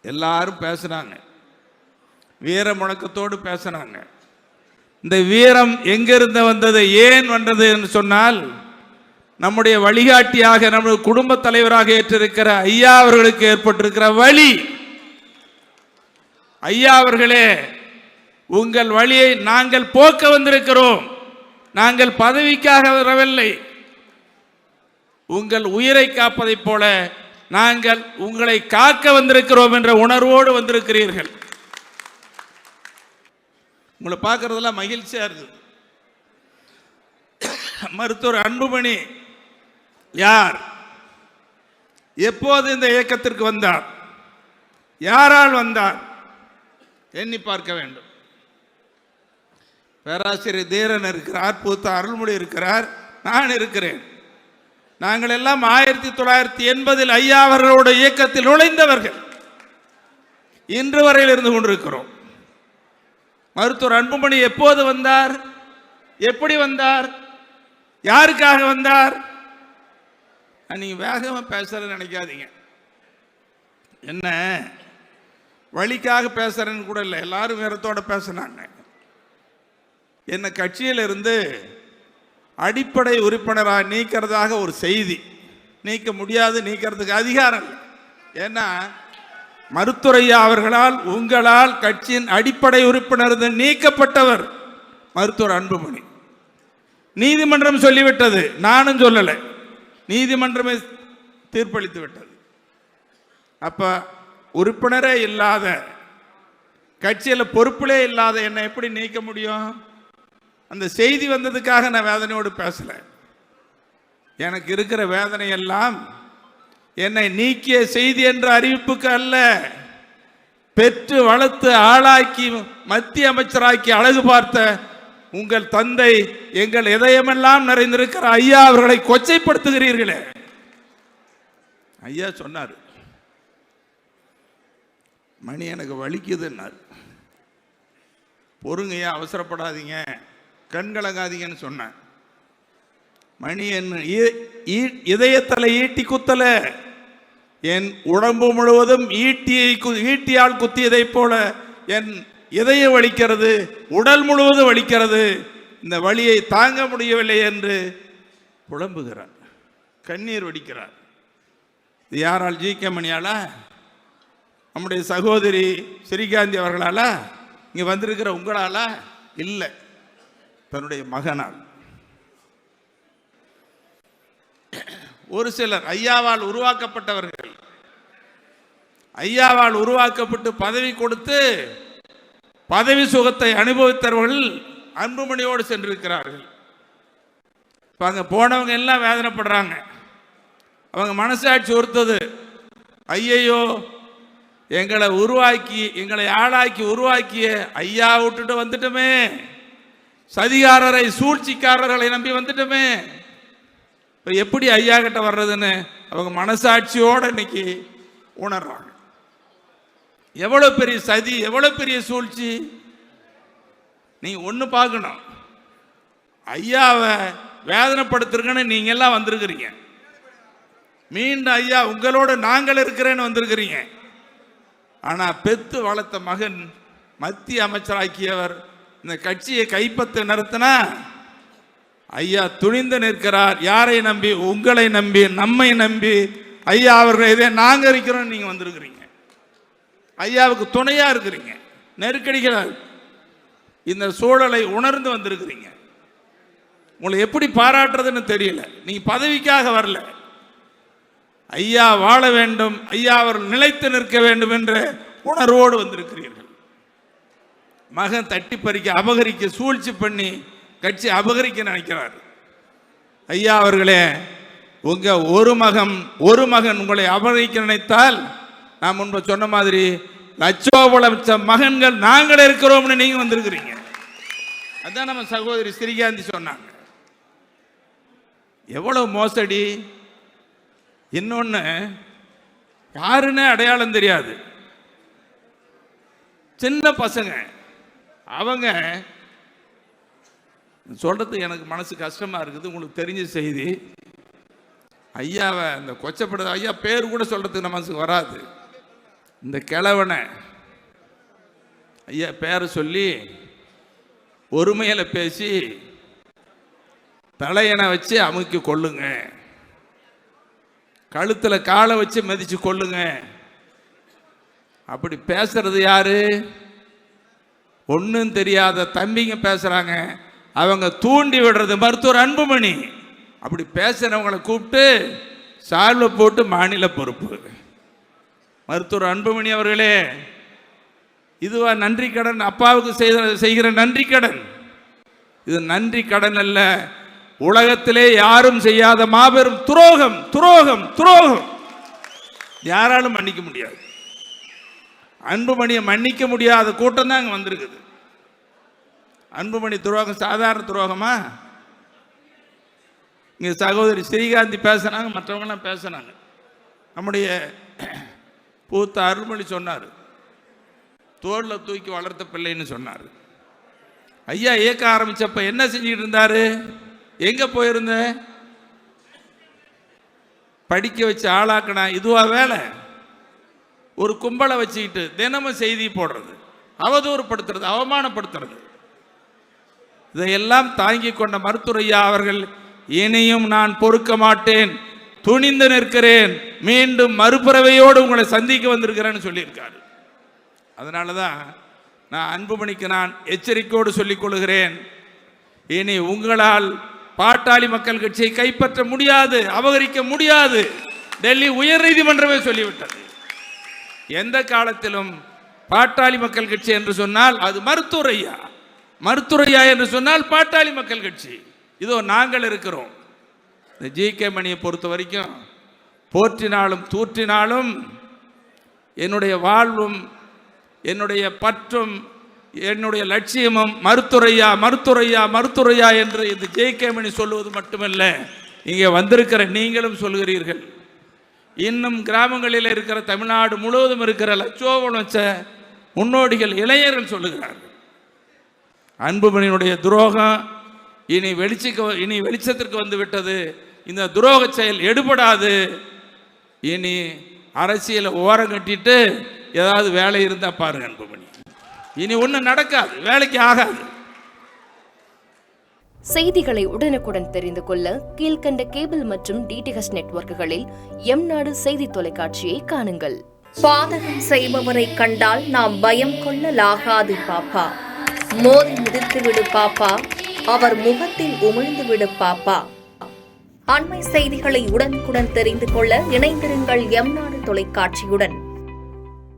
எல்லாரும் பேசுனாங்க, வீர முழக்கத்தோடு பேசுனாங்க. இந்த வீரம் எங்கிருந்து வந்தது, ஏன் வந்தது என்று சொன்னால், நம்முடைய வழிகாட்டியாக நம்முடைய குடும்ப தலைவராக ஏற்றிருக்கிற ஐயா அவர்களுக்கு ஏற்பட்டிருக்கிற வழி. ஐயா அவர்களே, உங்கள் வழியை நாங்கள் போக்க வந்திருக்கிறோம். நாங்கள் பதவிக்காக வரவில்லை. உங்கள் உயிரை காப்பதைப் போல நாங்கள் உங்களை காக்க வந்திருக்கிறோம் என்ற உணர்வோடு வந்திருக்கிறீர்கள். உங்களை பார்க்கறதெல்லாம் மகிழ்ச்சியா இருக்கு. மருத்துவர் அன்புமணி யார், எப்போது இந்த இயக்கத்திற்கு வந்தார், யாரால் வந்தார், எண்ணி பார்க்க வேண்டும். பேராசிரியர் தீரன் இருக்கிறார், பூத்த அருள்மொழி இருக்கிறார், நான் இருக்கிறேன். நாங்கள் எல்லாம் 1980 ஐயா அவர்களோட இயக்கத்தில் நுழைந்தவர்கள். இன்று வரையில் இருந்து கொண்டிருக்கிறோம். மருத்துவர் அன்புமணி எப்போது வந்தார், எப்படி வந்தார், யாருக்காக வந்தார்? நீங்க வேகமா பேசுறேன்னு நினைக்காதீங்க. என்ன வழிக்காக பேசுறேன்னு கூட இல்லை, எல்லாரும் வீரத்தோட பேசினாங்க. என்ன கட்சியில் இருந்து அடிப்படை உறுப்பினராக நீக்கிறதாக ஒரு செய்தி. நீக்க முடியாது, நீக்கிறதுக்கு அதிகாரம் இல்லை. ஏன்னா மருத்துவரையா அவர்களால் உங்களால் கட்சியின் அடிப்படை உறுப்பினர் நீக்கப்பட்டவர் மருத்துவர் அன்புமணி. நீதிமன்றம் சொல்லிவிட்டது, நானும் சொல்லலை, நீதிமன்றமே தீர்ப்பளித்து விட்டது. அப்ப உறுப்பினரே இல்லாத, கட்சியில் பொறுப்பிலே இல்லாத என்னை எப்படி நீக்க முடியும்? அந்த செய்தி வந்ததுக்காக நான் வேதனையோடு பேசல. எனக்கு இருக்கிற வேதனை எல்லாம் என்னை நீக்கிய செய்தி என்ற அறிவிப்புக்கு அல்ல, பெற்று வளர்த்து ஆளாக்கி மத்திய அமைச்சராக்கி அழகு பார்த்த உங்கள் தந்தை, எங்கள் இதயமெல்லாம் நிறைந்திருக்கிற ஐயா அவர்களை கொச்சைப்படுத்துகிறீர்களே. ஐயா சொன்னார், மணி எனக்கு வலிக்குதுன்னார். பொறுங்கய்யா, அவசரப்படாதீங்க, கண்கலங்காதீங்கன்னு சொன்னேன். மணி என் இதயத்தில் ஈட்டி குத்தல, என் உடம்பு முழுவதும் ஈட்டியால் குத்தியதை போல என் இதயம் வலிக்கிறது, உடல் முழுவதும் வலிக்கிறது, இந்த வலியை தாங்க முடியவில்லை என்று புலம்புகிறார், கண்ணீர் வடிக்கிறார். இது யாரால்? ஜி கே மணியாலா, நம்முடைய சகோதரி ஸ்ரீகாந்தி அவர்களால, இங்க வந்திருக்கிற உங்களால இல்லை, தன்னுடைய மகனால். ஒரு சிலர் ஐயாவால் உருவாக்கப்பட்டவர்கள், ஐயாவால் உருவாக்கப்பட்டு பதவி கொடுத்து பதவி சுகத்தை அனுபவித்தவர்கள் அன்புமணியோடு சென்றிருக்கிறார்கள். இப்போ அங்கே போனவங்க எல்லாம் வேதனைப்படுறாங்க. அவங்க மனசாட்சி ஒருத்தது, ஐயையோ எங்களை உருவாக்கி எங்களை ஆளாக்கி உருவாக்கிய ஐயா விட்டுட்டு வந்துட்டோமே, சதிகாரரை சூழ்ச்சிக்காரர்களை நம்பி வந்துட்டோமே, இப்போ எப்படி ஐயா கிட்ட வர்றதுன்னு அவங்க மனசாட்சியோடு இன்னைக்கு உணர்றாங்க. எவ்வளவு பெரிய சதி, எவ்வளவு பெரிய சூழ்ச்சி. நீங்க ஒன்று பார்க்கணும், ஐயாவை வேதனைப்படுத்துருங்கன்னு நீங்க எல்லாம் வந்திருக்கிறீங்க. மீண்டும் ஐயா உங்களோட நாங்கள் இருக்கிறேன்னு வந்திருக்கிறீங்க. ஆனா பெத்து வளர்த்த மகன் மத்திய அமைச்சராக்கியவர் இந்த கட்சியை கைப்பற்ற நடத்தினா ஐயா துணிந்து நிற்கிறார். யாரை நம்பி? உங்களை நம்பி, நம்மை நம்பி. ஐயா அவர்கள் இதே நாங்க இருக்கிறோம், நீங்க வந்திருக்கிறீங்க. ஐயாவுக்கு துணையா இருக்கிறீங்க. நெருக்கடிகள் இந்த சூழலை உணர்ந்து வந்திருக்கிறீங்க. உங்களை எப்படி பாராட்டுறதுன்னு தெரியல. நீங்க பதவிக்காக வரல, ஐயா வாழ வேண்டும், ஐயா அவர்கள் நிலைத்து நிற்க வேண்டும் என்ற உணர்வோடு வந்திருக்கிறீர்கள். மகன் தட்டி பறிக்க, அபகரிக்க, சூழ்ச்சி பண்ணி கட்சி அபகரிக்க நினைக்கிறார். ஐயா அவர்களே, உங்க ஒரு மகன் உங்களை அபகரிக்க நினைத்தால், நான் முன்பு சொன்ன மாதிரி லட்சோபலட்ச மகன்கள் நாங்கள் இருக்கிறோம்னு நீங்க வந்திருக்கிறீங்க. அதான் நம்ம சகோதரி ஸ்ரீகாந்தி சொன்னாங்க. எவ்வளவு மோசடி. இன்னொன்னு, யாருன்னு அடையாளம் தெரியாது, சின்ன பசங்க. அவங்க சொல்றது எனக்கு மனசு கஷ்டமா இருக்குது. உங்களுக்கு தெரிஞ்ச செய்தி, ஐயாவை இந்த கொச்சப்படுறது, ஐயா பேர் கூட சொல்றதுக்கு நமக்கு வராது. இந்த கிழவனை ஐயா பேரை சொல்லி ஒருமையில் பேசி தலையணை வச்சு அமுக்கி கொள்ளுங்க, கழுத்தில் காலை வச்சு மிதிச்சு கொள்ளுங்க. அப்படி பேசுறது யாரு? ஒன்றும் தெரியாத தம்பிங்க பேசுறாங்க. அவங்க தூண்டி விடுறது மருத்துவர் அன்புமணி. அப்படி பேசுறவங்களை கூப்பிட்டு சால்வை போட்டு மாநில பொறுப்பு. மருத்துவர் அன்புமணி அவர்களே, இதுவா நன்றி கடன்? அப்பாவுக்கு செய்கிற நன்றி கடன் இது. நன்றி கடன் அல்ல, உலகத்திலே யாரும் செய்யாத மாபெரும் துரோகம். துரோகம் துரோகம் யாராலும் மன்னிக்க முடியாது. அன்புமணியை மன்னிக்க முடியாத கூட்டம் தான் அங்கே வந்திருக்குது. அன்புமணி துரோகம் சாதாரண துரோகமா? இங்கே சகோதரி ஸ்ரீகாந்தி பேசுனாங்க, மற்றவங்களாம் பேசுனாங்க. நம்முடைய பூத்த அருள்மொழி சொன்னார், தோளில் தூக்கி வளர்த்த பிள்ளைன்னு சொன்னார். ஐயா இயக்க ஆரம்பிச்சப்ப என்ன செஞ்சுட்டு இருந்தாரு? எங்க போயிருந்த? படிக்க வச்சு ஆளாக்கணா இதுவா வேலை? ஒரு கும்பலை வச்சுக்கிட்டு தினமும் செய்தி போடுறது, அவதூறுப்படுத்துறது, அவமானப்படுத்துறது, இதையெல்லாம் தாங்கி கொண்ட மருத்துவர் ஐயா அவர்கள் இனியும் நான் பொறுக்க மாட்டேன், துணிந்து நிற்கிறேன், மீண்டும் மறுபிறவையோடு உங்களை சந்திக்க வந்திருக்கிறேன்னு சொல்லியிருக்காரு. அதனால தான் நான் அன்புமணிக்கு நான் எச்சரிக்கையோடு சொல்லிக் கொள்கிறேன், இனி உங்களால் பாட்டாளி மக்கள் கட்சியை கைப்பற்ற முடியாது, அபகரிக்க முடியாது. டெல்லி உயர் நீதிமன்றமே சொல்லிவிட்டது. எந்த காலத்திலும் பாட்டாளி மக்கள் கட்சி என்று சொன்னால் அது மருத்துவர் ஐயா, மருத்துவர் ஐயா என்று சொன்னால் பாட்டாளி மக்கள் கட்சி. இதோ நாங்கள் இருக்கிறோம். இந்த ஜி.கே. மணியை பொறுத்த வரைக்கும் போற்றினாலும் தூற்றினாலும் என்னுடைய வாழ்வும் என்னுடைய பற்றும் என்னுடைய லட்சியமும் மருத்துவரையா மருத்துவரையா மருத்துவரையா என்று இந்த ஜி.கே. மணி சொல்லுவது மட்டுமல்ல, இங்கே வந்திருக்கிற நீங்களும் சொல்கிறீர்கள். இன்னும் கிராமங்களில் இருக்கிற தமிழ்நாடு முழுவதும் இருக்கிற லட்சோபம் முன்னோடிகள் இளைஞர்கள் சொல்லுகிறார்கள். அன்புமணியினுடைய துரோகம் இனி வெளிச்சத்திற்கு வந்து விட்டது. இந்த துரோக செயல் எடுபடாது. இனி அரசியலை ஓரம் கட்டிட்டு ஏதாவது வேலை இருந்தா பாருங்க அன்புமணி, இனி ஒன்றும் நடக்காது, வேலைக்கு ஆகாது. செய்திகளை உடனுக்குடன் தெரிந்து கொள்ள கீழ்கண்ட கேபிள் மற்றும் டிடிஎச் நெட்வொர்க்குகளில் எம்நாடு செய்தி தொலைக்காட்சியை காணுங்கள். பாதகம் செய்பவரை கண்டால் நாம் பயம் கொள்ளலாகாது பாப்பா. மோதி மிதித்து விடு பாப்பா, அவர் முகத்தில் உமிழ்ந்து விடு பாப்பா. அண்மை செய்திகளை உடனுக்குடன் தெரிந்து கொள்ள இணைந்திருங்கள் எம்நாடு தொலைக்காட்சியுடன்.